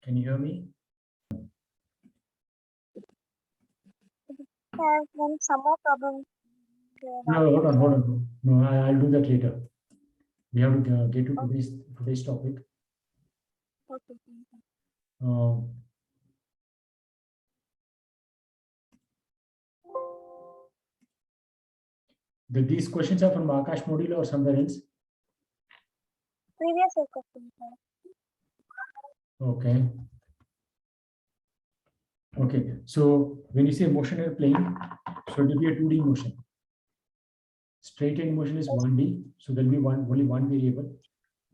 Can you hear me? Have some more problems. No, hold on. No, I'll do that later. We have to get to today's topic. Okay. These questions are from Akash module or somewhere else? Previous question. Okay. Okay. So when you say motion in a plane, so it will be a 2D motion. Straight line motion is 1D, so there will be only one variable.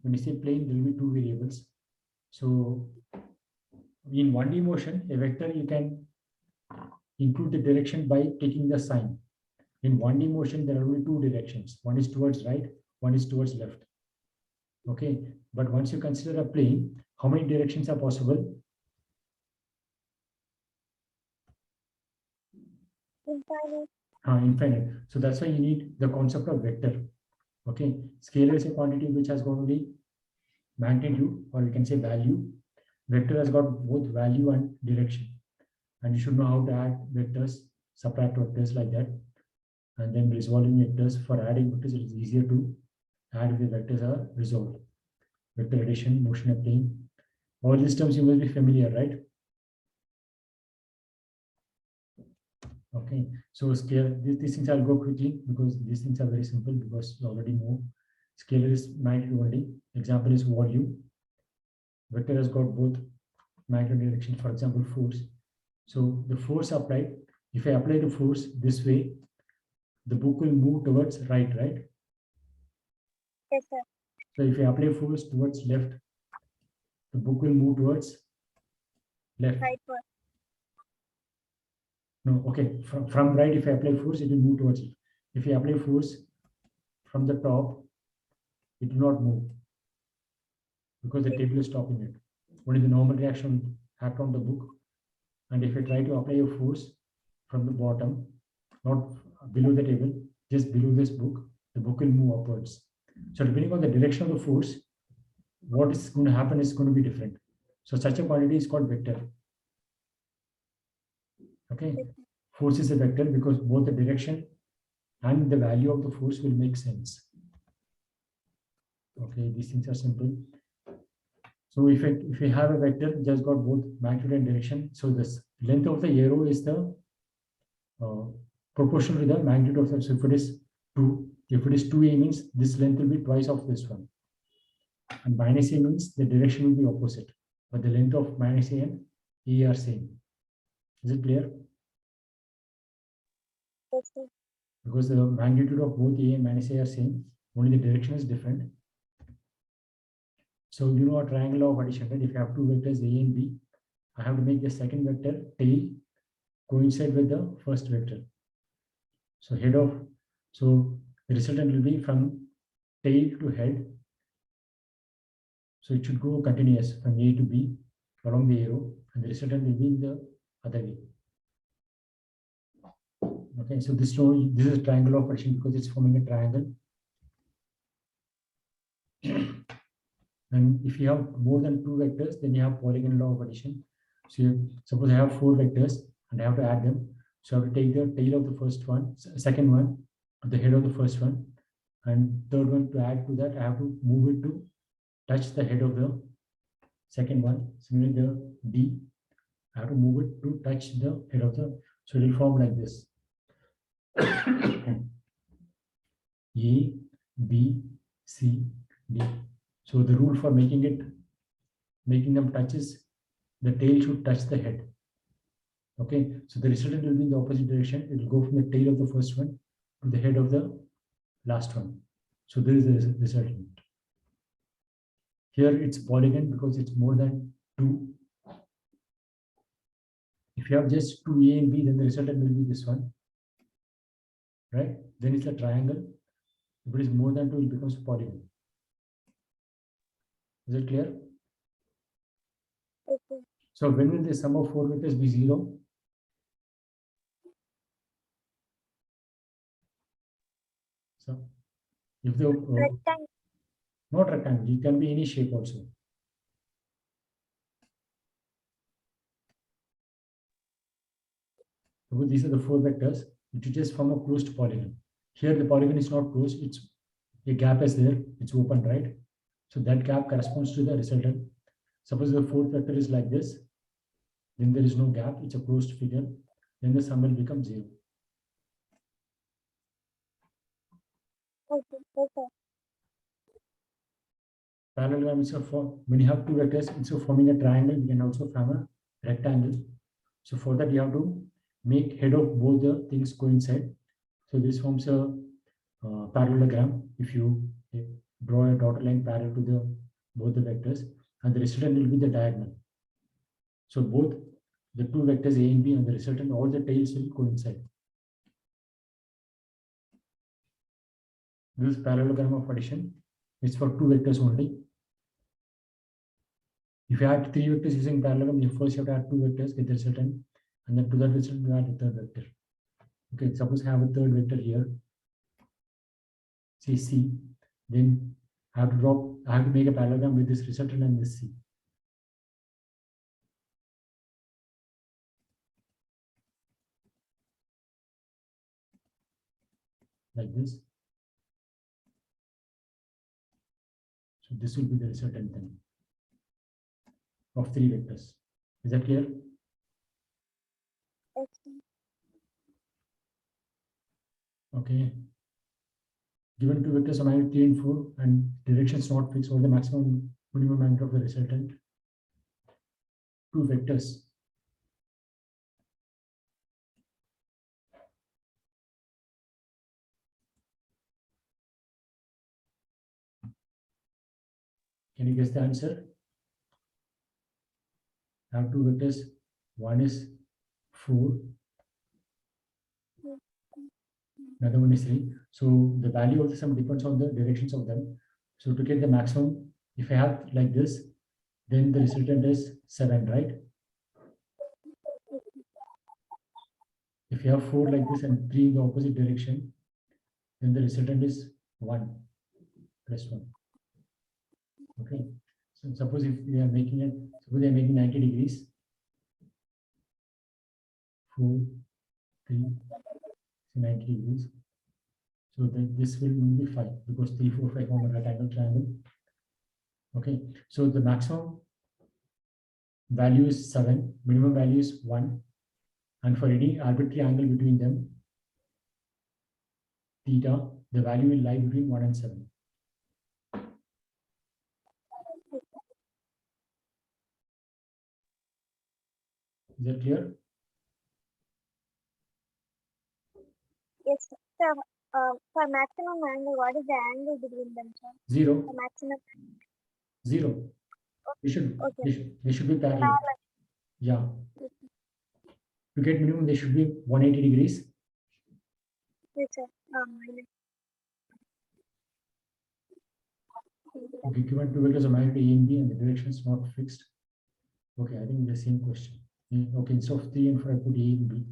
When you say plane, there will be two variables. So in 1D motion, a vector you can include the direction by taking the sign. In 1D motion, there are only two directions. One is towards right, one is towards left. Okay, but once you consider a plane, how many directions are possible? Infinite. Infinite. So that's why you need the concept of vector. Okay, scalar is a quantity which has got only magnitude, or you can say value. Vector has got both value and direction, and you should know how to add vectors, subtract vectors like that, and then resolving vectors. For adding vectors, it is easier to add if the vectors are resolved. Vector addition, motion of plane. All these terms you will be familiar, right? Okay, so scalar, these things I'll go quickly because these things are very simple because you already know. Scalar is magnitude only. Example is volume. Vector has got both magnitude and direction. For example, force. So the force applied, if I apply the force this way, the book will move towards right? Yes, sir. So if I apply force towards left, the book will move towards left. Right. No, okay. From right, if I apply force, it will move towards it. If I apply force from the top, it will not move because the table is stopping it. Only the normal reaction will happen on the book. And if I try to apply a force from the bottom, not below the table, just below this book, the book will move upwards. So depending on the direction of the force, what is going to happen is going to be different. So such a quantity is called vector. Okay, force is a vector because both the direction and the value of the force will make sense. Okay, these things are simple. So if we have a vector just got both magnitude and direction, so this length of the arrow is the proportional to the magnitude of the. So if it is 2, if it is 2a means this length will be twice of this one, and minus a means the direction will be opposite, but the length of minus a and a are same. Is it clear? Yes, sir. Because the magnitude of both a and minus a are same, only the direction is different. So you know a triangle law of addition, right? If you have two vectors a and b, I have to make the second vector tail coincide with the first vector. So so the resultant will be from tail to head. So it should go continuous from A to B along the arrow, and the resultant will be in the other way. Okay, so this is a triangle of addition because it's forming a triangle. And if you have more than two vectors, then you have Polygon Law of Addition. So suppose I have 4 vectors and I have to add them. So I have to take the tail of the first one, second one, the head of the first one, and third one to add to that. I have to move it to touch the head of the second one. Similarly, the D, I have to move it to touch the head of the. So it will form like this. A, B, C, D. So the rule for making them touch is the tail should touch the head. Okay, so the resultant will be in the opposite direction. It will go from the tail of the first one to the head of the last one. So there is the resultant. Here it's polygon because it's more than 2. If you have just 2a and b, then the resultant will be this one, right? Then it's a triangle. If it is more than 2, it becomes polygon. Is it clear? Okay. So when will the sum of 4 vectors be 0? So if the Rectangle. not rectangle, it can be any shape also. Suppose these are the four vectors which just form a closed polygon. Here the polygon is not closed, it's a gap is there, it's open, right? So that gap corresponds to the resultant. Suppose the fourth vector is like this, then there is no gap, it's a closed figure, then the sum will become 0. Okay. Okay. Parallelogram is when you have two vectors, instead of forming a triangle, we can also form a rectangle. So for that, you have to make head of both the things coincide. So this forms a parallelogram. If you draw a dotted line parallel to both the vectors, and the resultant will be the diagonal. So both the two vectors A and B and the resultant, all the tails will coincide. This is parallelogram of addition. It's for two vectors only. If you add three vectors using parallelogram, you first have to add two vectors, get the resultant, and then to that resultant you add a third vector. Okay, suppose I have a third vector here, say C, then I have to make a parallelogram with this resultant and this C. Like this. So this will be the resultant then of three vectors. Is that clear? Okay. Okay. Given two vectors of magnitude 3 and 4 and directions not fixed, or the maximum minimum magnitude of the resultant. Two vectors. Can you guess the answer? I have two vectors. One is 4. Another one is 3. So the value of the sum depends on the directions of them. So to get the maximum, if I have like this, then the resultant is 7, right? If you have 4 like this and 3 in the opposite direction, then the resultant is 1 plus 1. Okay. So suppose if we are making it, suppose they are making 90 degrees. 4, 3, 90 degrees. So then this will be 5 because 3, 4, 5 form a rectangle triangle. Okay. So the maximum value is 7, minimum value is 1. And for any arbitrary angle between them, theta, the value will lie between 1 and 7. Is that clear? Yes, sir. Sir, for maximum angle, what is the angle between them, sir? 0. The maximum. 0. Okay. They should be parallel. Yeah. To get minimum, they should be 180 degrees. Yes, sir. Okay, given two vectors of magnitude A and B and the direction is not fixed. Okay, I think the same question. Okay, instead of 3 and 4, I put A and B.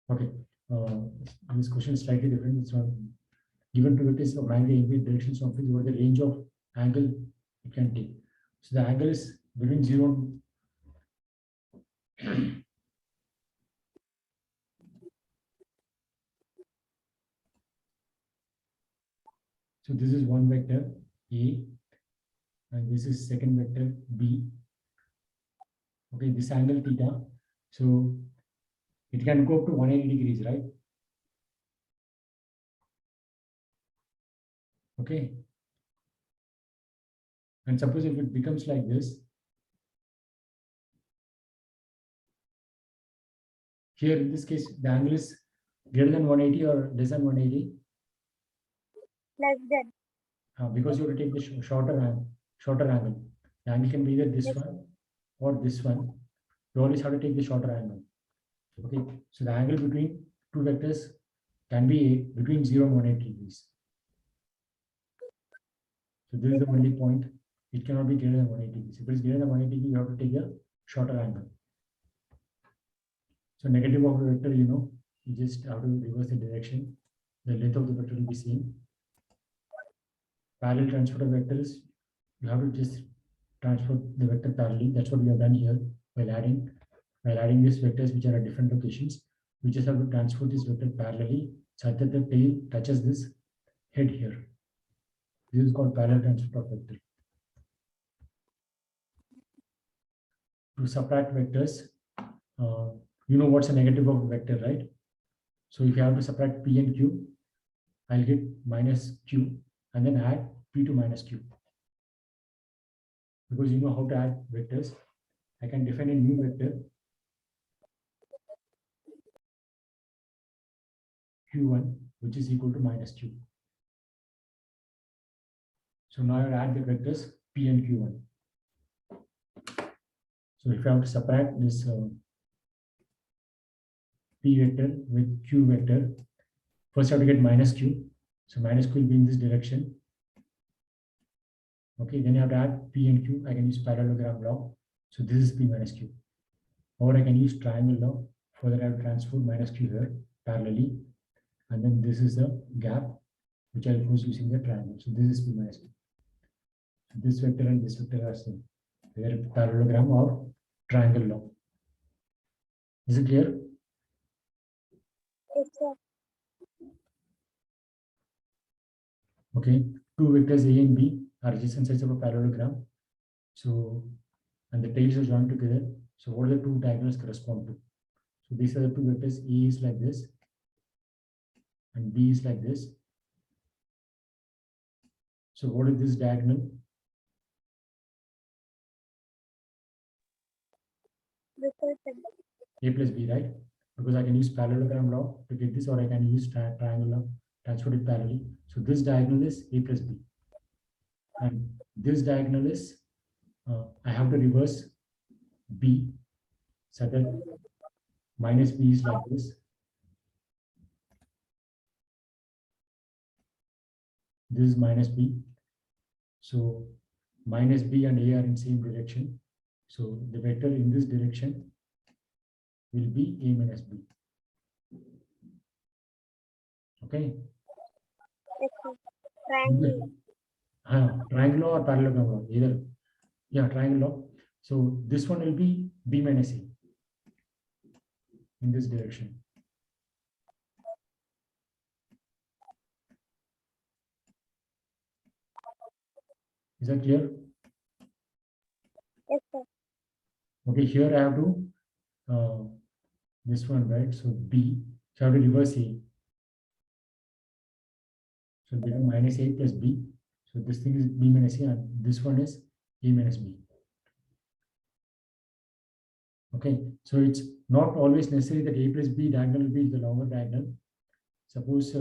Okay, this question is slightly different. It's not given two vectors of magnitude A and B, directions not fixed. What is the range of angle it can take? So the angle is between 0 and so this is one vector A, and this is second vector B. Okay, this angle theta. So it can go up to 180 degrees, right? Okay. And suppose if it becomes like this, here in this case, the angle is greater than 180 or less than 180? Less than. Because you have to take the shorter angle. The angle can be either this one or this one. You always have to take the shorter angle. Okay, so the angle between two vectors can be between 0 and 180 degrees. So this is the only point. It cannot be greater than 180 degrees. If it is greater than 180 degrees, you have to take a shorter angle. So negative of a vector, you just have to reverse the direction. The length of the vector will be same. Parallel transport of vectors, you have to just transport the vector parallelly. That's what we have done here while adding these vectors which are at different locations. We just have to transport this vector parallelly such that the tail touches this head here. This is called parallel transport of vector. To subtract vectors, you know what's a negative of a vector, right? So if you have to subtract P and Q, I'll get minus Q and then add P to minus Q. Because you know how to add vectors, I can define a new vector Q1, which is equal to minus Q. So now I add the vectors P and Q1. So if I have to subtract this P vector with Q vector, first I have to get minus Q. So minus Q will be in this direction. Okay, then you have to add P and Q. I can use parallelogram law. So this is P minus Q. Or I can use triangle law. For that I have to transport minus Q here parallelly. And then this is the gap which I'll use using the triangle. So this is P minus Q. So this vector and this vector are same. They are parallelogram or triangle law. Is it clear? Yes, sir. Okay, two vectors A and B are adjacent sides of a parallelogram. So, and the tails are joined together. So what do the two diagonals correspond to? So these are the two vectors. A is like this and B is like this. So what is this diagonal? A plus B, right? Because I can use parallelogram law to get this, or I can use triangle law, transport it parallelly. So this diagonal is A plus B. And this diagonal is, I have to reverse B, so that minus B is like this. This is minus B. So minus B and A are in same direction. So the vector in this direction will be A minus B. Okay. Yes, sir. Triangle. Triangle law or parallelogram law, either. Yeah, triangle law. So this one will be B minus A in this direction. Is that clear? Yes, sir. Okay, here I have to this one, right? So B, so I have to reverse A. So become minus A plus B. So this thing is B minus A, and this one is A minus B. Okay, so it's not always necessary that A plus B diagonal will be the longer diagonal. Suppose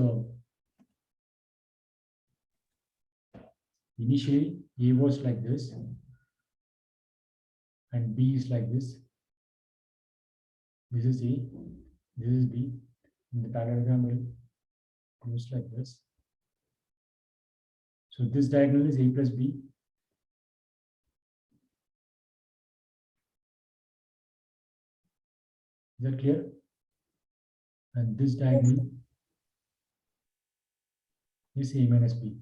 initially A was like this and B is like this. This is A, this is B, and the parallelogram will goes like this. So this diagonal is A plus B. Is that clear? And this diagonal is A minus B.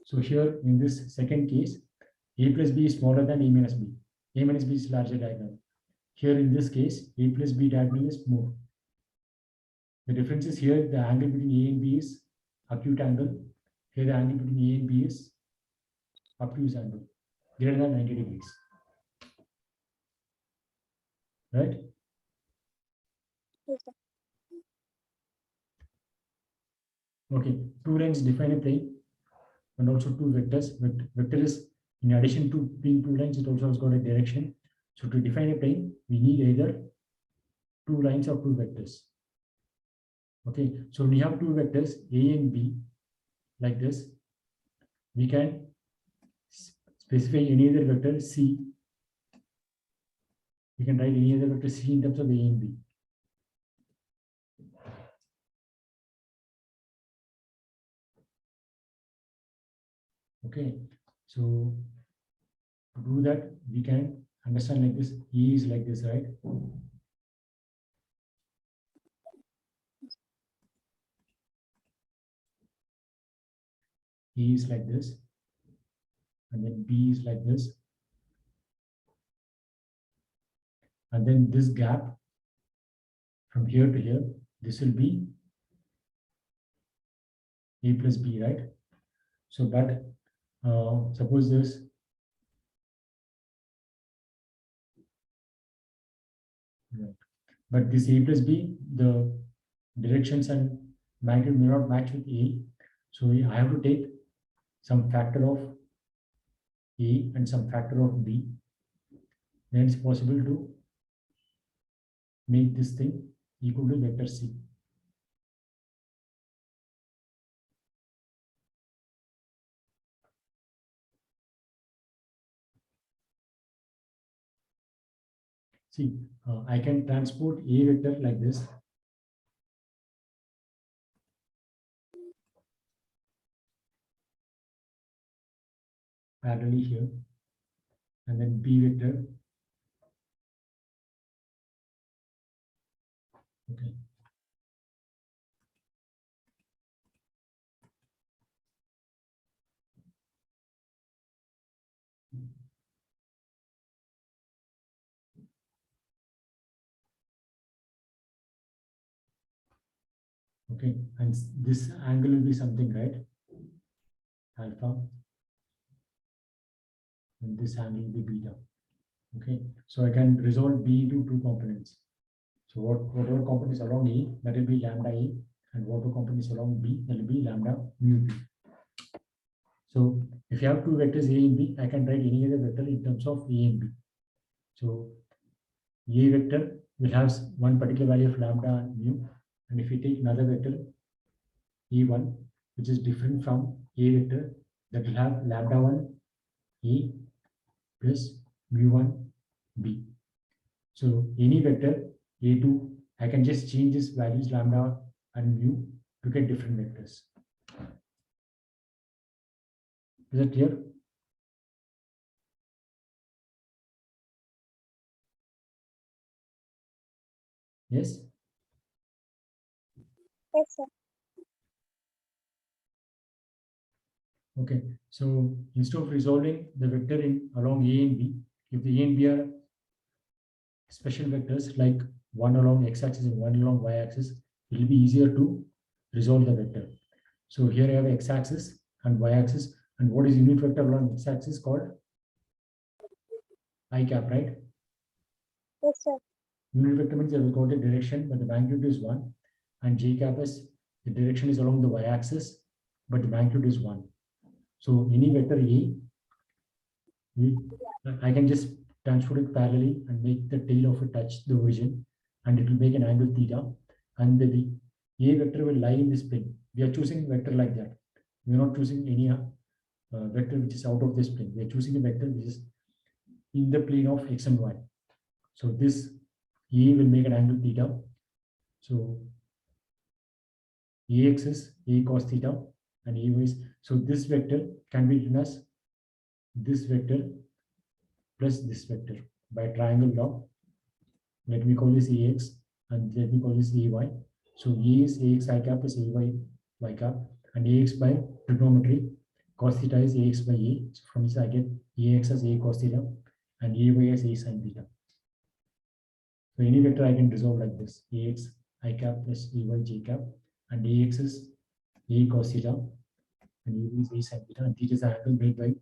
So here in this second case, A plus B is smaller than A minus B. A minus B is larger diagonal. Here in this case, A plus B diagonal is more. The difference is here the angle between A and B is acute angle. Here the angle between A and B is obtuse angle, greater than 90 degrees. Right? Yes, sir. Okay, two lines define a plane and also two vectors. Vector is, in addition to being two lines, it also has got a direction. So to define a plane, we need either two lines or two vectors. Okay, so when we have two vectors A and B like this, we can specify any other vector C. We can write any other vector C in terms of A and B. Okay, so to do that, we can understand like this. E is like this, right? E is like this, and then B is like this. And then this gap from here to here, this will be A plus B, right? So, but suppose this, but this A plus B, the directions and magnitude may not match with A. So I have to take some factor of A and some factor of B. Then it's possible to make this thing equal to vector C. See, I can transport A vector like this. Parallelly here. And then B vector. Okay. Okay, and this angle will be something, right? Alpha. And this angle will be beta. Okay, so I can resolve B into two components. So whatever components along A, that will be lambda A, and whatever components along B, that will be lambda mu B. So if you have two vectors A and B, I can write any other vector in terms of A and B. So A vector will have one particular value of lambda and mu, and if we take another vector E1, which is different from A vector, that will have lambda 1 A plus mu1 B. So any vector A2, I can just change this values lambda and mu to get different vectors. Is that clear? Yes? Yes, sir. Okay, so instead of resolving the vector in along A and B, if the A and B are special vectors like one along x-axis and one along y-axis, it will be easier to resolve the vector. So here I have x-axis and y-axis, and what is unit vector along x-axis called? I cap, right? Yes, sir. Unit vector means I will go the direction, but the magnitude is 1, and j cap is the direction is along the y-axis, but the magnitude is 1. So any vector A, I can just transport it parallelly and make the tail of it touch the origin, and it will make an angle theta, and the A vector will lie in this plane. We are choosing vector like that. We are not choosing any vector which is out of this plane. We are choosing a vector which is in the plane of x and y. So this A will make an angle theta. So AX is A cos theta, and AY is, so this vector can be written as this vector plus this vector by triangle law. Let me call this AX and let me call this AY. So A is AX I cap plus AY y cap, and AX by trigonometry cos theta is AX by A. So from this I get AX as A cos theta and AY as A sin theta. So any vector I can resolve like this: AX I cap plus AY j cap, and AX is A cos theta and AY is A sin theta, and theta is the angle made by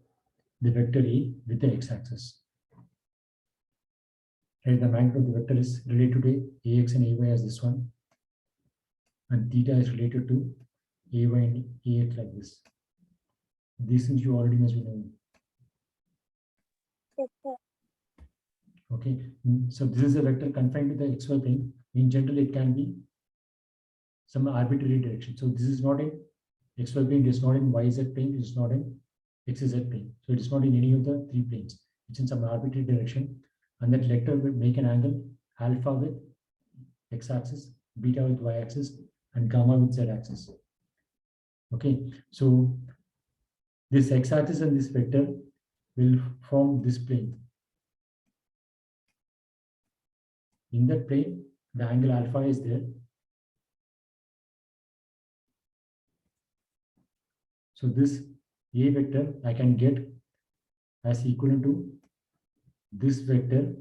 the vector A with the x-axis. And the magnitude of the vector is related to AX and AY as this one, and theta is related to AY and AX like this. These things you already must be knowing. Yes, sir. Okay, so this is a vector confined to the xy plane. In general, it can be some arbitrary direction. So this is not in xy plane, it is not in yz plane, it is not in xz plane. So it is not in any of the three planes. It's in some arbitrary direction, and that vector will make an angle alpha with x-axis, beta with y-axis, and gamma with z-axis. Okay, so this x-axis and this vector will form this plane. In that plane, the angle alpha is there. So this A vector I can get as equivalent to this vector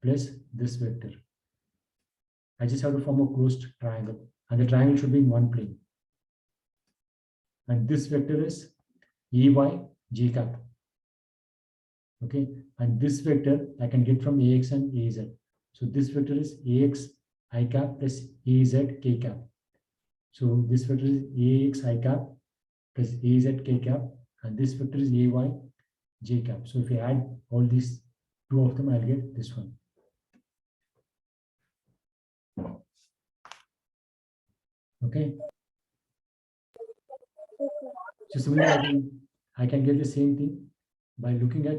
plus this vector. I just have to form a closed triangle, and the triangle should be in one plane. And this vector is AY j cap. Okay, and this vector I can get from AX and AZ. So this vector is AX I cap plus AZ k cap. So this vector is AX I cap plus AZ k cap, and this vector is AY j cap. So if you add all these two of them, I'll get this one. Okay. So similarly, I can get the same thing by looking at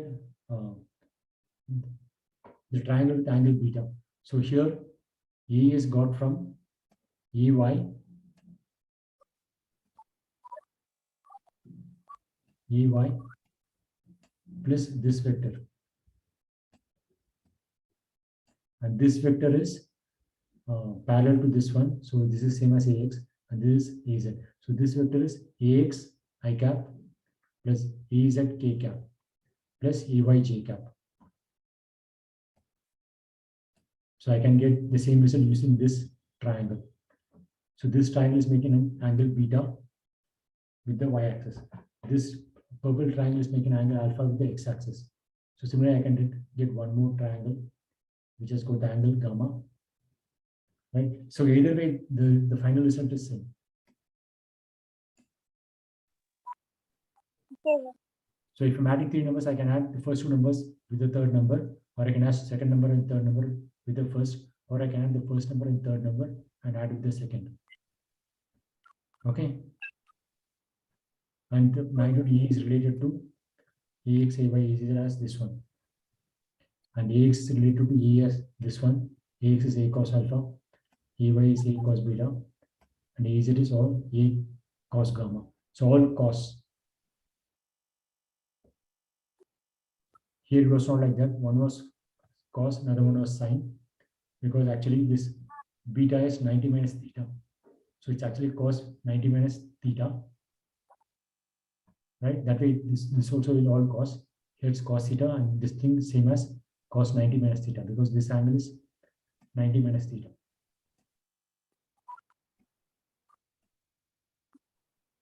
the triangle with angle beta. So here A is got from AY plus this vector, and this vector is parallel to this one. So this is same as AX, and this is AZ. So this vector is AX I cap plus AZ k cap plus AY j cap. So I can get the same result using this triangle. So this triangle is making an angle beta with the y-axis. This purple triangle is making angle alpha with the x-axis. So similarly, I can get one more triangle, which has got the angle gamma. Right. So either way, the final result is same. Okay. So if I'm adding three numbers, I can add the first two numbers with the third number, or I can add second number and third number with the first, or I can add the first number and third number and add with the second. Okay. And the magnitude E is related to AX, AY, AZ as this one. And AX is related to E as this one. AX is A cos alpha, AY is A cos beta, and AZ is all A cos gamma. So all cos. Here it was not like that. One was cos, another one was sine, because actually this beta is 90 minus theta. So it's actually cos 90 minus theta. Right? That way this also is all cos. Here it's cos theta, and this thing is same as cos 90 minus theta, because this angle is 90 minus theta.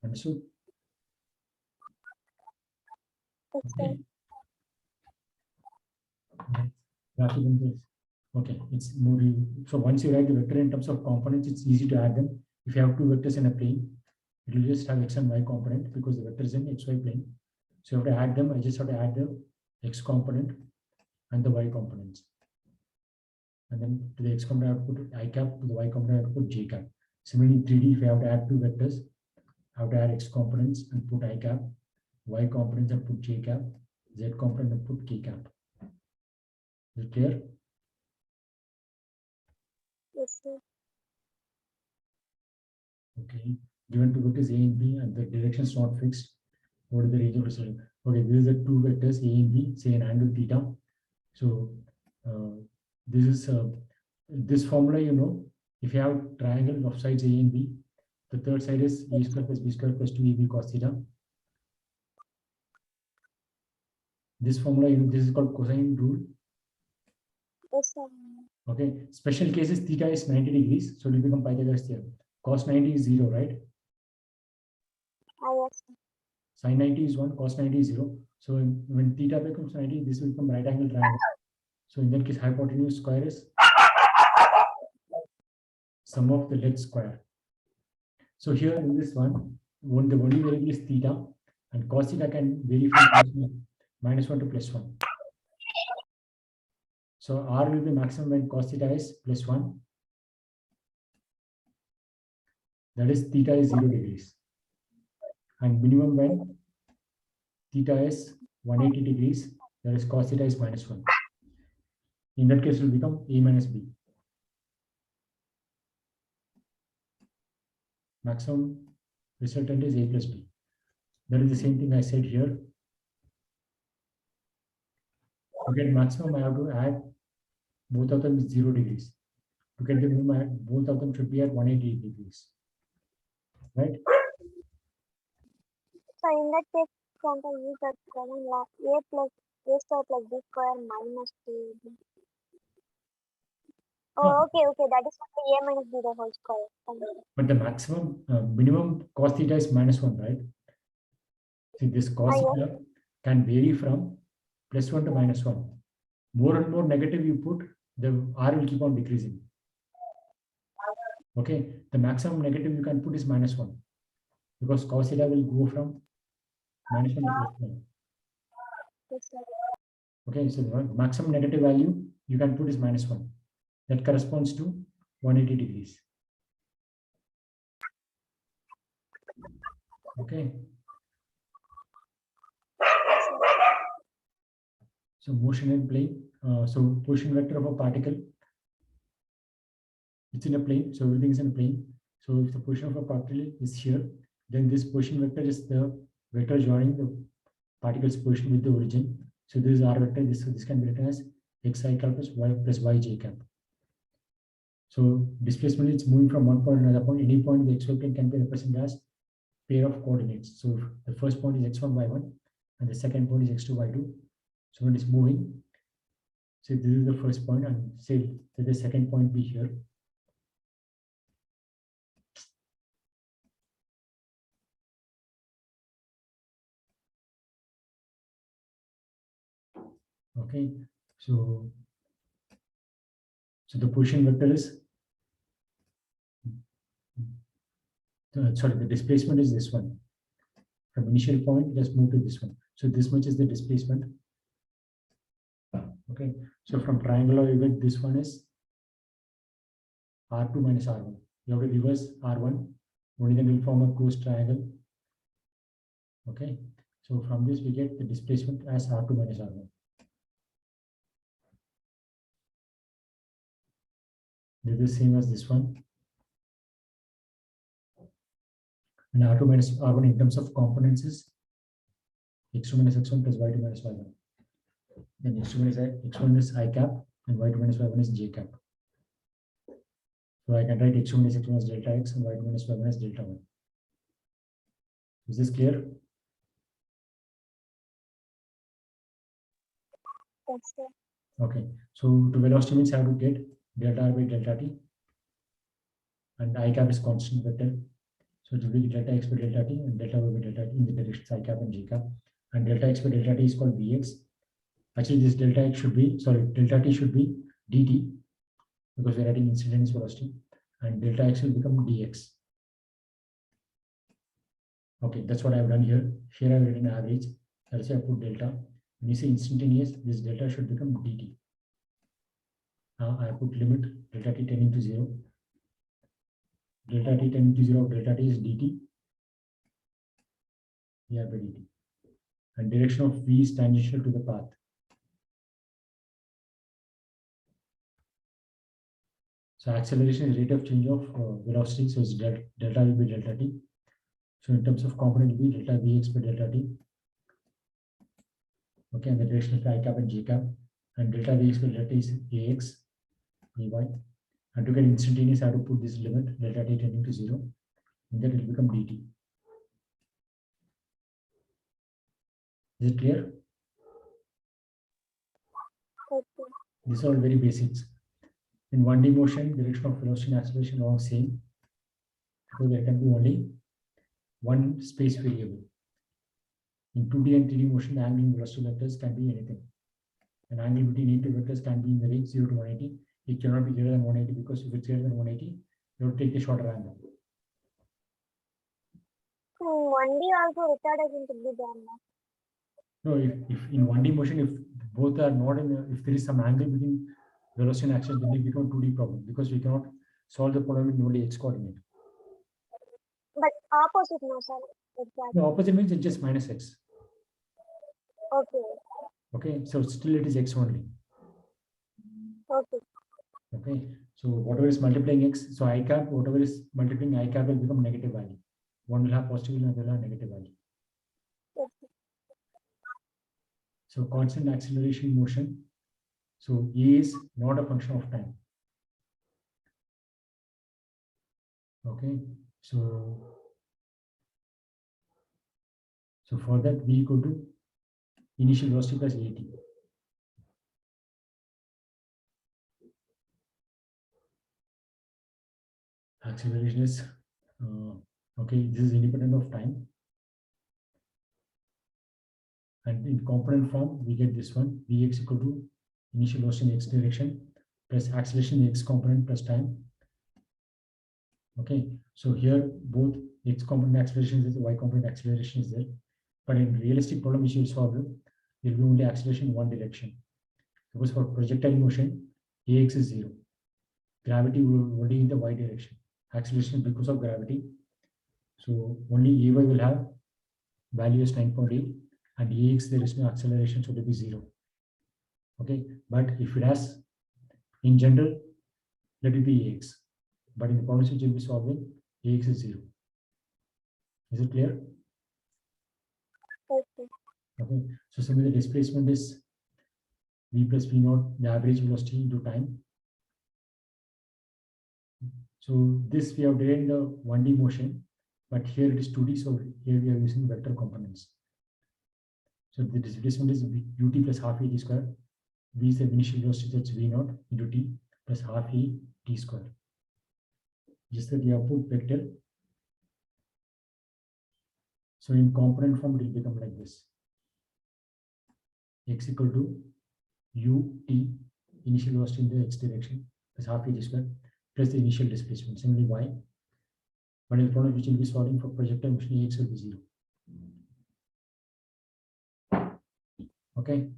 Understood? Okay. Okay, it's more. So once you write the vector in terms of components, it's easy to add them. If you have two vectors in a plane, it will just have x and y component because the vector is in xy plane. So you have to add them. I just have to add the x component and the y components. And then to the x component, I have to put I cap, to the y component, I have to put j cap. Similarly, in 3D, if you have to add two vectors, I have to add x components and put I cap, y components and put j cap, z component and put k cap. Is it clear? Yes, sir. Okay. Given two vectors A and B and the direction is not fixed, what is the range of result? Okay, these are the two vectors A and B, say an angle theta. So this is this formula, you know, if you have triangle of sides A and B, the third side is A square plus B square plus 2AB cos theta. This formula, you know, this is called cosine rule. Yes, sir. Okay, special cases theta is 90 degrees, so it will become Pythagoras theorem. Cos 90 is 0, right? Yes, sir. Sin 90 is 1, cos 90 is 0. So when theta becomes 90, this will become right angle triangle. So in that case, hypotenuse square is sum of the legs square. So here in this one, the only variable is theta, and cos theta can vary from -1 to +1. So R will be maximum when cos theta is +1. That is theta is 0 degrees. And minimum when theta is 180 degrees, that is cos theta is -1. In that case, it will become A minus B. Maximum resultant is A plus B. That is the same thing I said here. To get maximum, I have to add both of them is 0 degrees. To get the minimum, both of them should be at 180 degrees. Right? So in that case, example, we got A plus A star plus B square minus 2B. No, Oh, okay, that is for A minus B the whole square. but the minimum cos theta is -1, right? See, this cos Yeah. theta can vary from +1 to -1. More and more negative you put, the R will keep on decreasing. Okay, the maximum negative you can put is -1 because cos theta will go from -1 to +1. Yes, sir. Okay, so the maximum negative value you can put is -1. That corresponds to 180 degrees. Okay, so motion in plane. So position vector of a particle, it's in a plane, so everything is in a plane. So if the position of a particle is here, then this position vector is the vector joining the particle's position with the origin. So this is r vector. This can be written as xi cap plus yj cap. So displacement is moving from one point to another point. Any point in the xy plane can be represented as pair of coordinates. So the first point is x1 y1 and the second point is x2 y2. So when it's moving, say this is the first point and say that the second point be here. Okay, so the position vector is sorry, the displacement is this one. From initial point, just move to this one. So this much is the displacement. Okay, so from triangle law, you get this one is R2 minus R1. You have to reverse R1, only then will form a closed triangle. Okay, so from this we get the displacement as R2 minus R1. This is same as this one. And R2 minus R1 in terms of components is x2 minus x1 plus y2 minus y1. Then x1 is I cap and y2 minus y1 is j cap. So I can write x2 minus x1 as delta x and y2 minus y1 as delta y. Is this clear? Yes, sir. Okay, so to velocity means I have to get delta r by delta t, and I cap is constant vector. So it will be delta x by delta t and delta y by delta t in the directions I cap and j cap. And delta x by delta t is called Vx. Actually, this delta x should be, sorry, delta t should be dt because we're writing instantaneous velocity, and delta x will become dx. Okay, that's what I've done here. Here I've written average. That's why I put delta. When you say instantaneous, this delta should become dt. Now I put limit delta t tending to 0. Delta t tending to 0 of delta t is dt. Yeah, by dt. And direction of v is tangential to the path. So acceleration is rate of change of velocity. So it's delta will be delta t. So in terms of component, it will be delta vx by delta t. Okay, and the direction of I cap and j cap. And delta vx by delta t is ax, ay. And to get instantaneous, I have to put this limit delta t tending to 0. And that will become dt. Is it clear? Okay. These are all very basics. In 1D motion, direction of velocity and acceleration are all same. So there can be only one space variable. In 2D and 3D motion, the angle in velocity vectors can be anything. An angle between any two vectors can be in the range 0 to 180. It cannot be greater than 180 because if it's greater than 180, you have to take the shorter angle. 1D also retarded into be there now. No, if in 1D motion, if both are not in, if there is some angle between velocity and acceleration, then it becomes 2D problem because we cannot solve the problem in only x coordinate. But opposite no, sir. Exactly. The opposite means it's just minus x. Okay. Okay, so still it is x only. Okay. Okay, so whatever is multiplying x, so I cap, whatever is multiplying I cap will become negative value. One will have positive value, another will have negative value. Yes. So constant acceleration motion. So A is not a function of time. Okay, so for that we equal to initial velocity plus AT. Acceleration is okay. This is independent of time, and in component form we get this one: Vx equal to initial velocity in the x direction plus acceleration in the x component plus time. Okay, so here both x component acceleration is there, y component acceleration is there, but in realistic problem which you will solve, there will be only acceleration in one direction. Because for projectile motion, Ax is 0. Gravity will only in the y direction. Acceleration because of gravity. So only Ay will have value is 9.8, and Ax there is no acceleration, so it will be 0. Okay, but if it has, in general, let it be Ax. But in the problems which will be solving, Ax is 0. Is it clear? Okay. Okay, so similarly, the displacement is v plus v naught, the average velocity into time. So this we have derived in the 1D motion, but here it is 2D, so here we are using vector components. So the displacement is ut plus half a t square. V is the initial velocity, that's v naught into t plus half a t square. Just that we have put vector. So in component form, it will become like this: x equal to ut initial velocity in the x direction plus half a t square plus the initial displacement. Similarly, y. But in the problem which will be solving for projectile motion, Ax will be 0. Okay.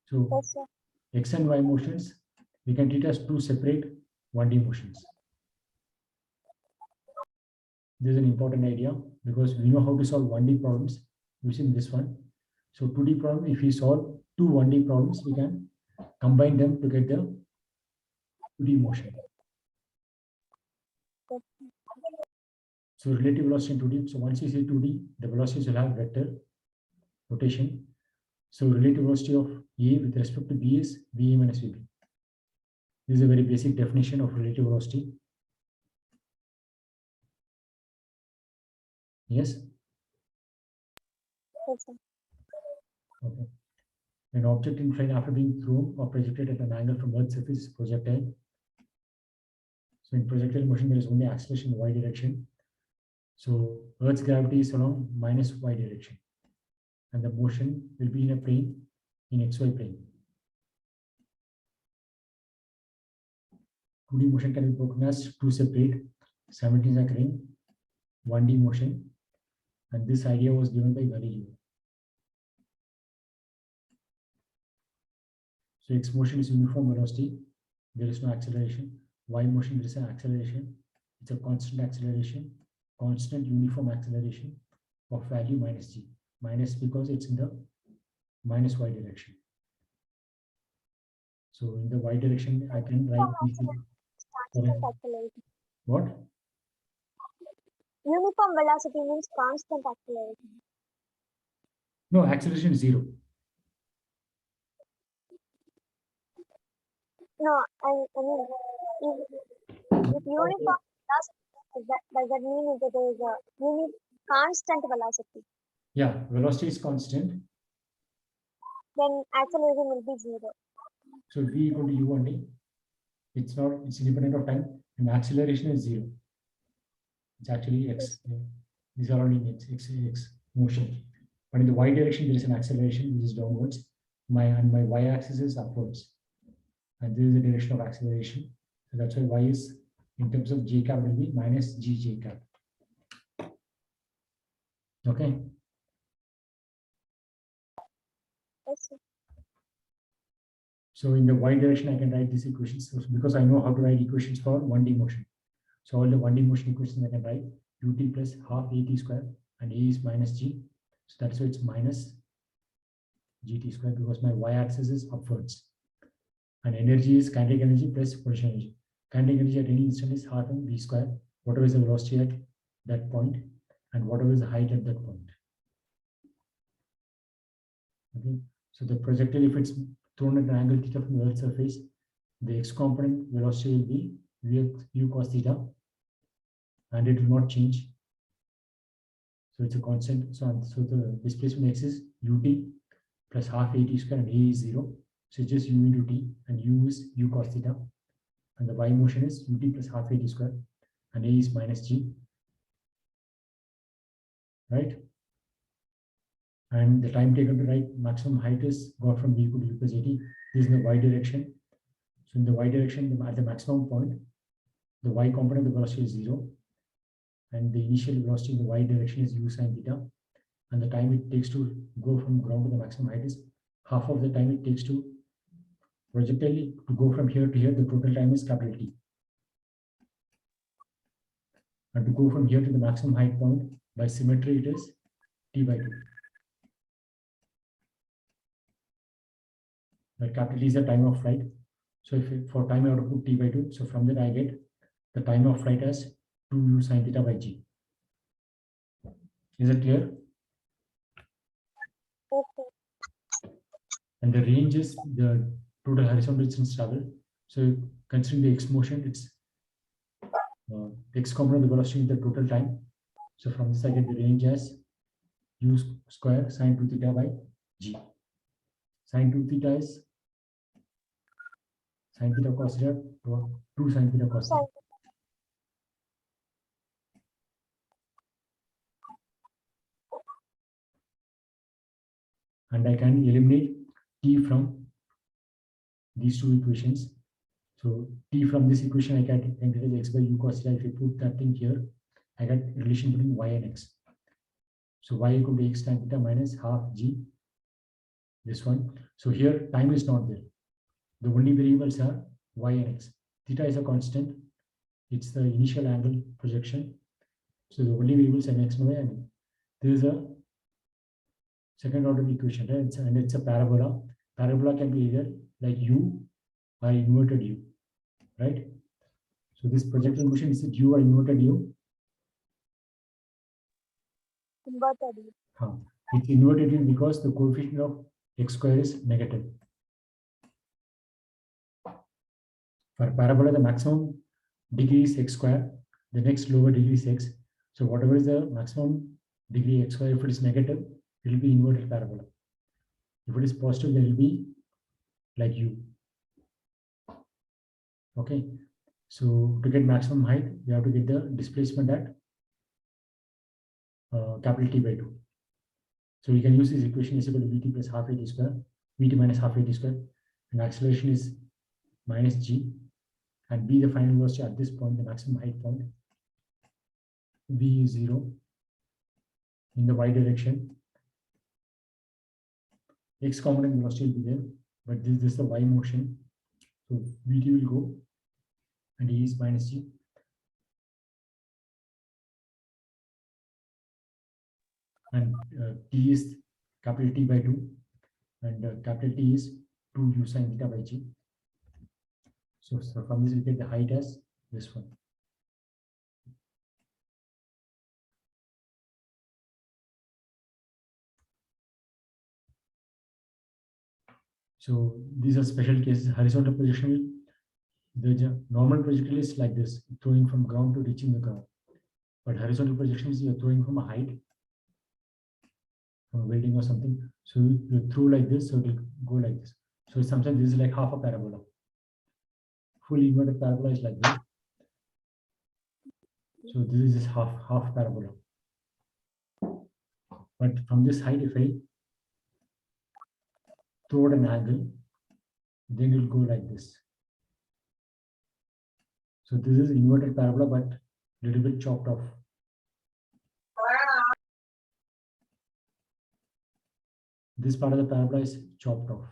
So Yes, sir. x and y motions we can treat as two separate 1D motions. This is an important idea because we know how to solve 1D problems using this one. So 2D problem, if we solve two 1D problems, we can combine them to get the 2D motion. So relative velocity in 2D. So once you see 2D, the velocities will have vector rotation. So relative velocity of A with respect to B is VA minus VB. This is a very basic definition of relative velocity. Yes? Yes, sir. Okay. An object in flight after being thrown or projected at an angle from Earth's surface is projectile. So in projectile motion, there is only acceleration in y direction. So Earth's gravity is along minus y direction, and the motion will be in a plane, in xy plane. 2D motion can be broken as two separate simultaneous occurring 1D motion, and this idea was given by Galileo. So x motion is uniform velocity, there is no acceleration. Y motion, there is an acceleration. It's a constant acceleration, constant uniform acceleration of value minus g. Minus because it's in the minus y direction. So in the y direction, I can write this. Constant acceleration. What? Uniform velocity means constant acceleration. No, acceleration is 0. No, I mean, if uniform velocity, does that mean that there is a constant velocity? Yeah, velocity is constant. Then acceleration will be 0. So v equal to u only. It's not, it's independent of time, and acceleration is 0. It's actually x. These are only x motion. But in the y direction, there is an acceleration which is downwards. My y-axis is upwards, and this is the direction of acceleration. So that's why y is, in terms of j cap, will be minus gj cap. Okay. Yes, sir. So in the y direction, I can write these equations. So because I know how to write equations for 1D motion. So all the 1D motion equations I can write ut plus half at square, and a is minus g. So that's why it's minus gt square, because my y-axis is upwards. And energy is kinetic energy plus potential energy. Kinetic energy at any instant is half m v square, whatever is the velocity at that point, and whatever is the height at that point. Okay, so the projectile, if it's thrown at an angle theta from the Earth's surface, the x component velocity will be u cos theta, and it will not change. So it's a constant. So the displacement x is ut plus half at square, and a is 0. So it's just u into t, and u is u cos theta, and the y motion is ut plus half at square, and a is minus g, right? And the time taken to write maximum height is got from v equal to u plus at. This is in the y direction. So in the y direction, at the maximum point, the y component of the velocity is 0, and the initial velocity in the y direction is u sine theta, and the time it takes to go from ground to the maximum height is half of the time it takes to projectile to go from here to here. The total time is capital T, and to go from here to the maximum height point by symmetry it is t by 2. But capital T is the time of flight. So if for time I have to put t by 2, so from that I get the time of flight as 2u sine theta by g. Is it clear? Okay. And the range is the total horizontal distance traveled. So considering the x motion, it's x component of the velocity in the total time. So from this I get the range as u square sine 2 theta by g. Sine 2 theta is sine theta cos theta, 2 sine theta cos theta. And I can eliminate t from these two equations. So t from this equation I can enter as x by u cos theta. If you put that thing here, I get relation between y and x. So y equal to x tan theta minus half g, this one. So here time is not there. The only variables are y and x. Theta is a constant. It's the initial angle projection. So the only variables are x and y, and there is a second order equation, right? And it's a parabola. Parabola can be either like u or inverted u, right? So this projectile motion, is it u or inverted u? Inverted. It's inverted u because the coefficient of x square is negative. For parabola, the maximum degree is x square, the next lower degree is x. So whatever is the maximum degree x square, if it is negative, it will be inverted parabola. If it is positive, then it will be like u. Okay. So to get maximum height, we have to get the displacement at capital T by 2. So we can use this equation is equal to vt plus half at square, vt minus half at square, and acceleration is minus g, and b the final velocity at this point, the maximum height point. V is 0 in the y direction. X component velocity will be there, but this is the y motion. So vt will go, and e is minus g. And t is capital T by 2, and capital T is 2 u sine theta by g. So from this we get the height as this one. So these are special cases. Horizontal projection, the normal projectile is like this, throwing from ground to reaching the ground. But horizontal projections, you're throwing from a height, from a building or something. So you throw like this, so it will go like this. So sometimes this is like half a parabola. Fully inverted parabola is like this. So this is just half parabola. But from this height, if I throw at an angle, then it will go like this. So this is inverted parabola, but a little bit chopped off. This part of the parabola is chopped off.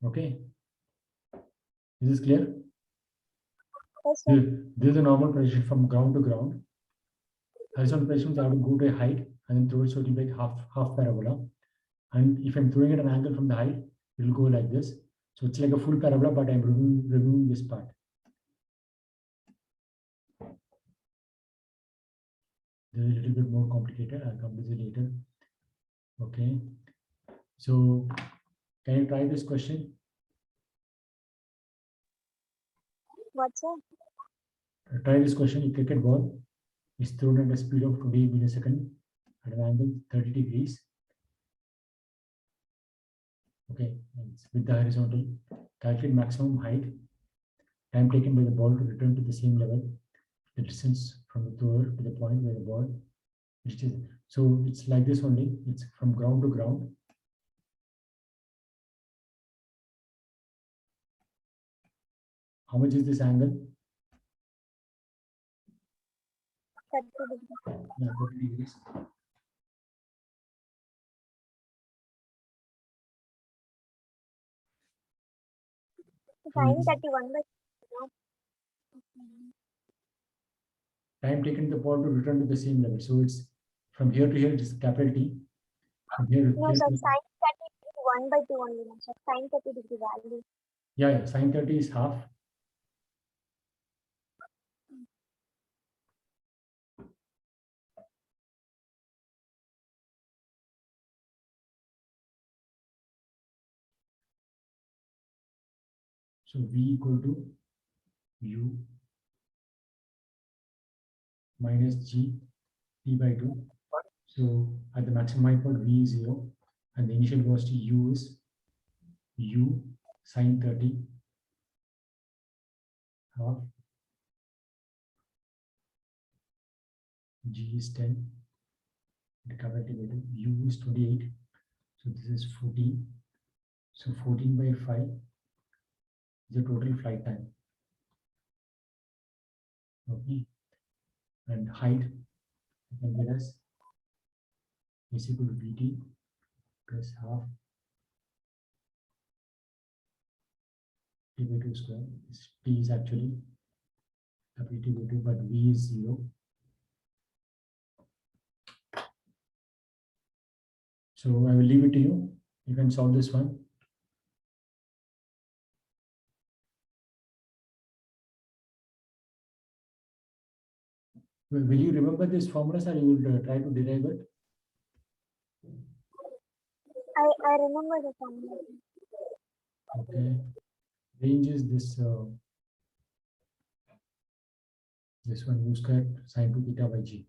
Okay. Is this clear? Yes, sir. This is a normal projection from ground to ground. Horizontal projections, I have to go to a height and then throw it, so it will be like half parabola. And if I'm throwing at an angle from the height, it will go like this. So it's like a full parabola, but I'm removing this part. This is a little bit more complicated. I'll come to this later. Okay. So can you try this question? What's it? Try this question. A cricket ball is thrown at a speed of 20 millisecond at an angle 30 degrees. Okay, it's with the horizontal. Calculate maximum height. Time taken by the ball to return to the same level. The distance from the thrower to the point where the ball reaches. So it's like this only. It's from ground to ground. How much is this angle? 30 degrees. Yeah, 30 degrees. Sin 31 by Time taken the ball to return to the same level. So it's from here to here, it's capital T. From here to no, here. sir, sin 30 is 1 by 2 only, no, sir. Sin 30 degree value. Yeah, sin 30 is half. So V equal to U minus G P by 2. So at the maximum height point, V is 0, and the initial velocity U is U sin 30 half G is 10. The capital T by 2. U is 28. So this is 14. So 14 by 5 is the total flight time. Okay. And height, you can get as is equal to Vt plus half T by 2 square. This T is actually capital T by 2, but V is 0. So I will leave it to you. You can solve this one. Will you remember these formulas, or you will try to derive it? I remember the formula. Okay. Range is this this one, U square sin 2 theta by G.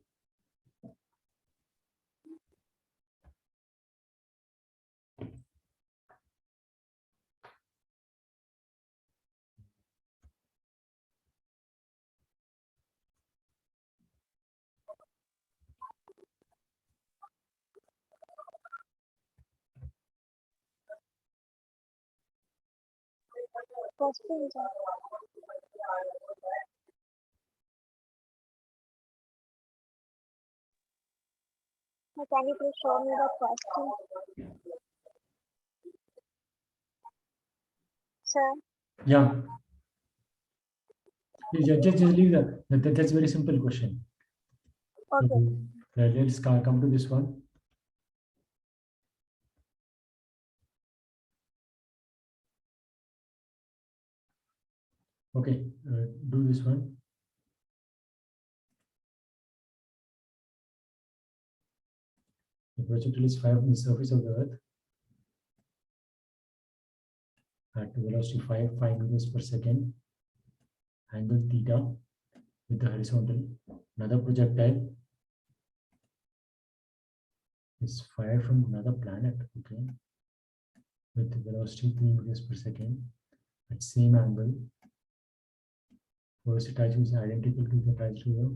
Question, sir. Can you please show me the question? Sir, Yeah. Just leave that's a very simple question. okay. So, let's come to this one. Okay, do this one. The projectile is fired from the surface of the Earth at velocity 5 meters per second, angle theta with the horizontal. Another projectile is fired from another planet, okay, with the velocity 3 meters per second at same angle. First trajectory is identical to the trajectory of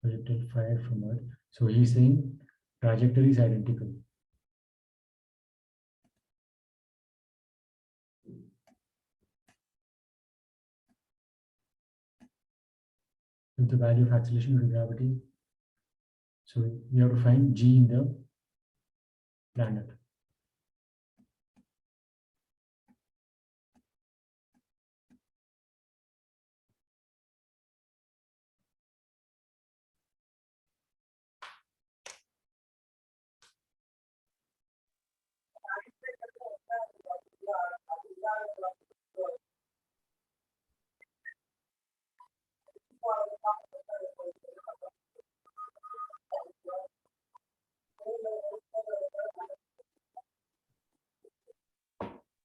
projectile fired from Earth. So he's saying trajectory is identical. With the value of acceleration due to gravity. So we have to find G in the planet.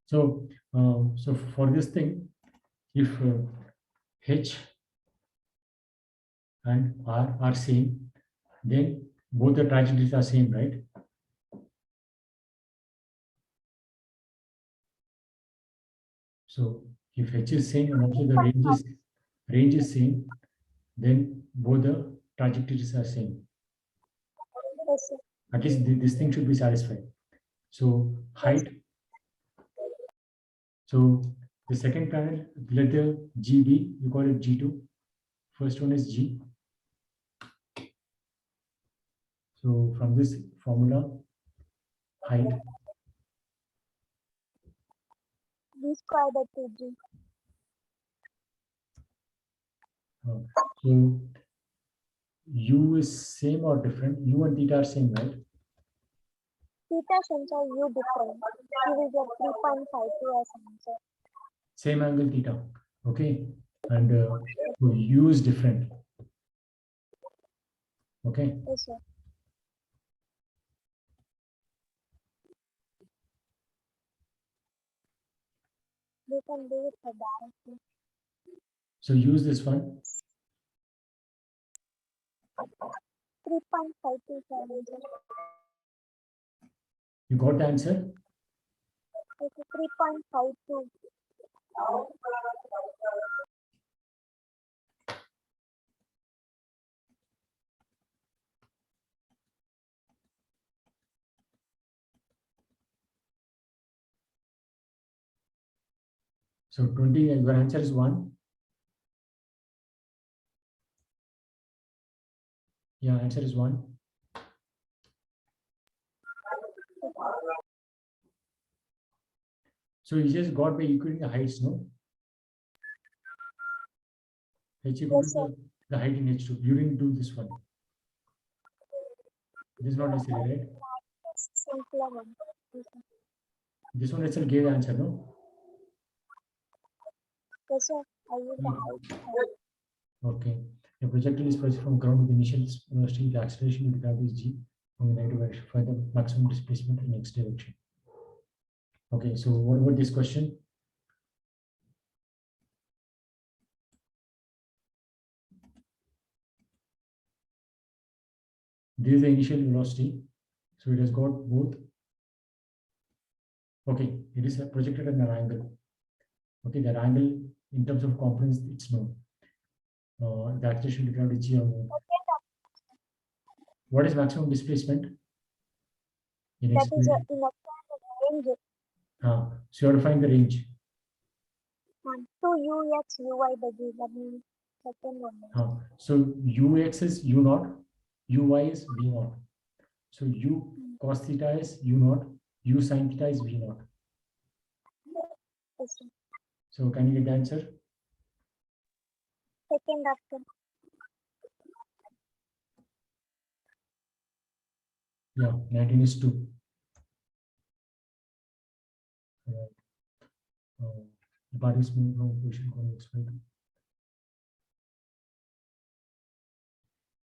So, so for this thing, if H and R are same, then both the trajectories are same, right? So if H is same and also the range is same, then both the trajectories are same. Yes, sir. At least this thing should be satisfied. So height. So the second panel, let the G be, you call it G2. First one is G. So from this formula, height. B square by 2G. So U is same or different? U and theta are same, right? Theta since are U different. U will get 3.52 as answer. Same angle theta. Okay. And so U is different. Okay. Yes, sir. We can do it for directly. So use this one. 3.52 for answer. You got the answer? Okay, 3.52. So 20, your answer is 1. Yeah, answer is 1. So you just got by equating the heights, no? H equal Yes, to sir. the height in H2. You didn't do this one. This is not necessary, right? Simpler one. This one itself gave the answer, no? Yes, sir. I use the height. Okay. A projectile is placed from ground with initial velocity, the acceleration of the gravity is g from the negative direction. Find the maximum displacement in the next direction. Okay, so what about this question? This is the initial velocity. So it has got both. Okay, it is projected at an angle. Okay, that angle in terms of components, it's known. The acceleration of the gravity g on what is maximum displacement? In That is explain. in a range. So you have to find the range. 2ux uy by g. That means second one. So ux is u naught, uy is v naught. So u cos theta is u naught, u sin theta is v naught. Yes, sir. So can you get the answer? Second after. Yeah, 19 is 2. Right. The body is moving from position going x,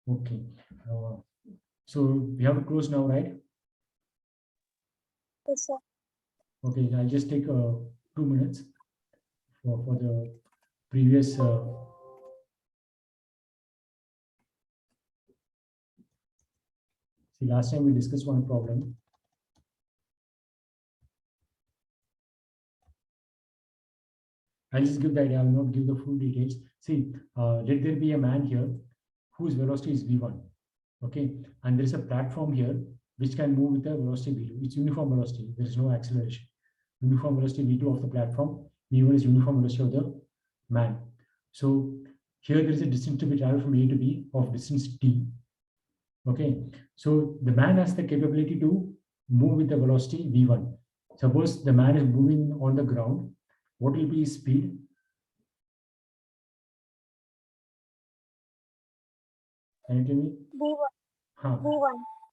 okay. So we have to close now, right? Yes, sir. Okay, I'll just take 2 minutes for the previous see, last time we discussed one problem. I'll just give the idea, I will not give the full details. See, let there be a man here whose velocity is v1. Okay, and there is a platform here which can move with the velocity v2. It's uniform velocity, there is no acceleration. Uniform velocity v2 of the platform, v1 is uniform velocity of the man. So here there is a distance to be traveled from A to B of distance t. Okay, so the man has the capability to move with the velocity v1. Suppose the man is moving on the ground, what will be his speed? Can you tell me? v1.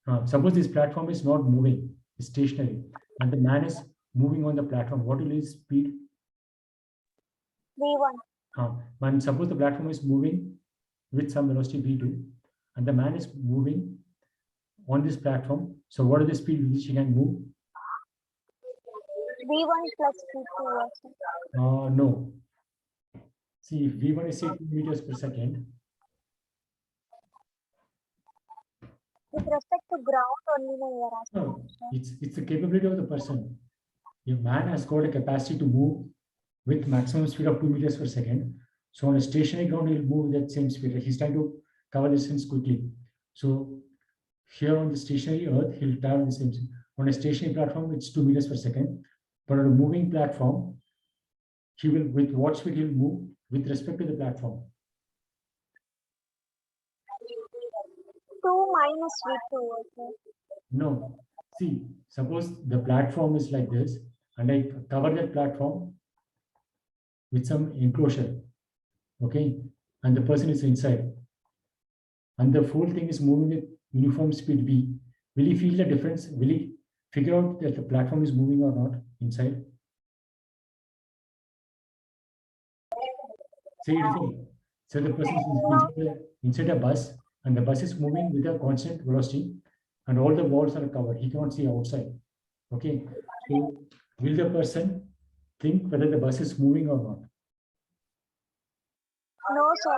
v1. Suppose this platform is not moving, it's stationary, and the man is moving on the platform. What will his speed? v1. And suppose the platform is moving with some velocity v2, and the man is moving on this platform. So what is the speed with which he can move? v1 plus v2 also. No. See, if V1 is say 2 meters per second, With respect to ground only, no, you are asking. no, it's the capability of the person. A man has got a capacity to move with maximum speed of 2 meters per second. So on a stationary ground, he'll move with that same speed. He's trying to cover distance quickly. So here on the stationary earth, he'll travel the same speed. On a stationary platform, it's 2 meters per second. But on a moving platform, he will, with what speed he'll move with respect to the platform. 2 minus V2. Okay. No. See, suppose the platform is like this, and I cover that platform with some enclosure. Okay. And the person is inside. And the whole thing is moving with uniform speed V. Will he feel the difference? Will he figure out that the platform is moving or not inside? Say it again. So the person is inside a bus, and the bus is moving with a constant velocity, and all the walls are covered. He cannot see outside. Okay. So will the person think whether the bus is moving or not? No, sir.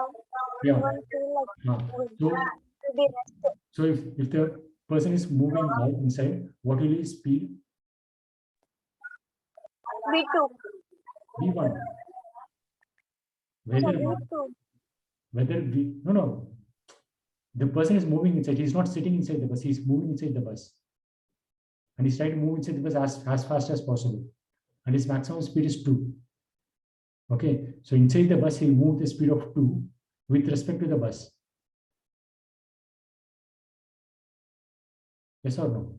Yeah. You won't feel like So, to be rested. so if the person is moving right inside, what will his speed? V2. V1. So Whether V2. no. The person is moving inside. He's not sitting inside the bus. He's moving inside the bus. And he's trying to move inside the bus as fast as possible. And his maximum speed is 2. Okay. So inside the bus, he'll move the speed of 2 with respect to the bus. Yes or no?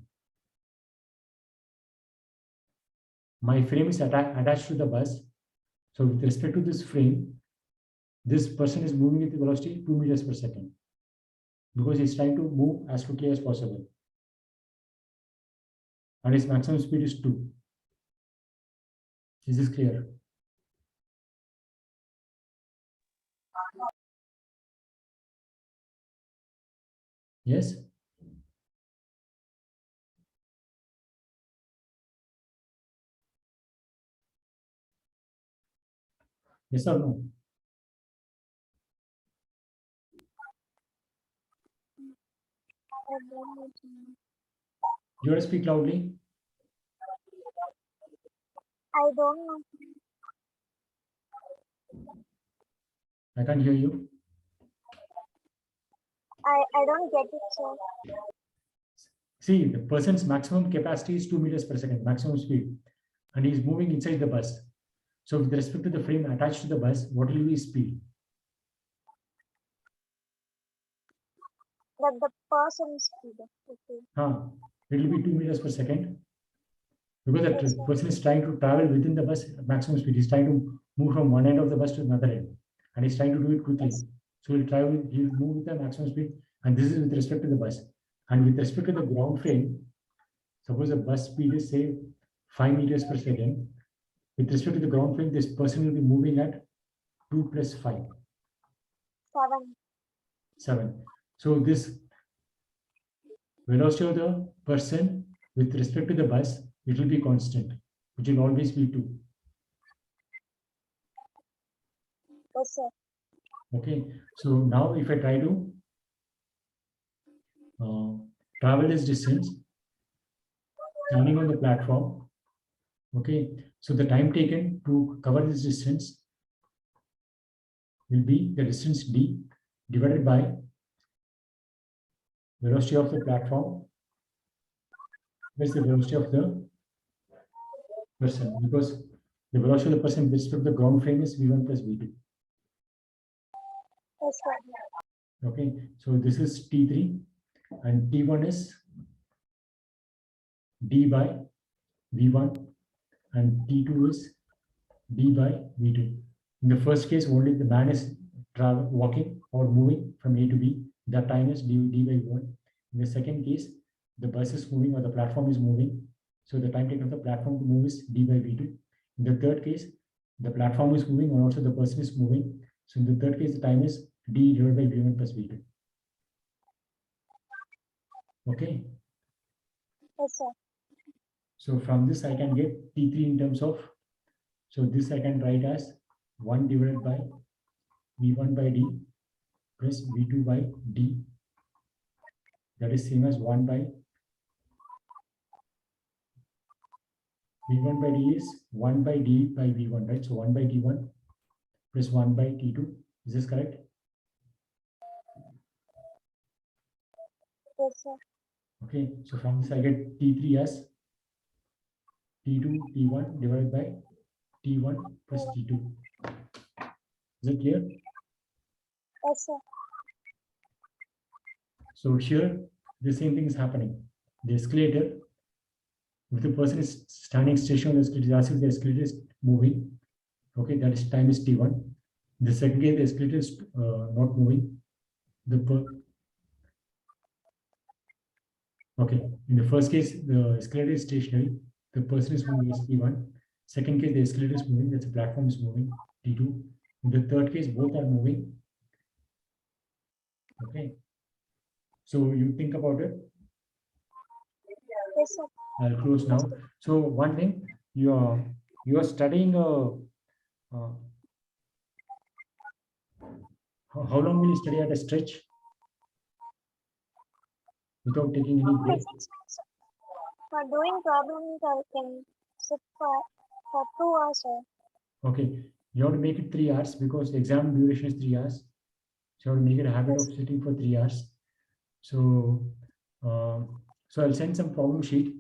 My frame is attached to the bus. So with respect to this frame, this person is moving with the velocity 2 meters per second. Because he's trying to move as quickly as possible. And his maximum speed is 2. Is this clear? Yes? Yes or no? You want to speak loudly? I don't know. I can't hear you. I don't get it, sir. See, the person's maximum capacity is 2 meters per second, maximum speed, and he's moving inside the bus. So with respect to the frame attached to the bus, what will be his speed? That the person speed. Okay. It will be 2 meters per second. Because the Yes, sir. person is trying to travel within the bus maximum speed. He's trying to move from one end of the bus to another end. And he's trying to do it quickly. Yes. So he'll move with the maximum speed. And this is with respect to the bus. And with respect to the ground frame, suppose the bus speed is say 5 meters per second. With respect to the ground frame, this person will be moving at 2 plus 5. 7. So this velocity of the person with respect to the bus, it will be constant, which will always be 2. Yes, sir. Okay, so now if I try to travel this distance, standing on the platform, okay, so the time taken to cover this distance will be the distance d divided by velocity of the platform. Where's the velocity of the person? Because the velocity of the person with respect to the ground frame is v1 plus v2. Yes, sir. Okay, so this is T3 and T1 is d by v1 and T2 is d by v2. In the first case, only the man is walking or moving from A to B. That time is d by v1. In the second case, the bus is moving or the platform is moving. So the time taken of the platform to move is d by v2. In the third case, the platform is moving and also the person is moving. So in the third case, the time is d divided by v1 plus v2. Okay. Yes, sir. So from this, I can get T3 in terms of, so this I can write as 1 divided by V1 by D plus V2 by D. That is same as 1 by V1 by D is 1 by D by V1, right? So 1 by D1 plus 1 by T2. Is this correct? Yes, sir. Okay, so from this I get T3 as T2 T1 divided by T1 plus T2. Is it clear? Yes, sir. So here the same thing is happening. The escalator, if the person is standing stationary on the escalator, as if the escalator is moving, okay, that is time is T1. The second case, the escalator is not moving. Okay, in the first case, the escalator is stationary. The person is moving is T1. Second case, the escalator is moving. That's the platform is moving, T2. In the third case, both are moving. Okay. So you think about it. Yes, sir. I'll close now. So one thing, you are studying. How long will you study at a stretch without taking any break? Physics, sir. For doing problems, I can sit for 2 hours, sir. Okay, you have to make it 3 hours because the exam duration is 3 hours. So you have to make it a habit Yes. of sitting for 3 hours. So, so I'll send some problem sheet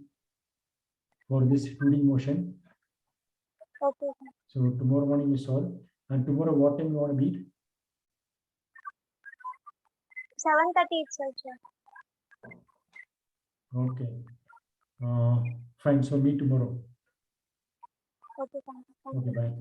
for this 2D motion. Okay, sir. So tomorrow morning we solve. And tomorrow what time you want to meet? 7:30 itself, sir. Okay. Fine. So meet tomorrow. Okay, thank you. Okay, bye.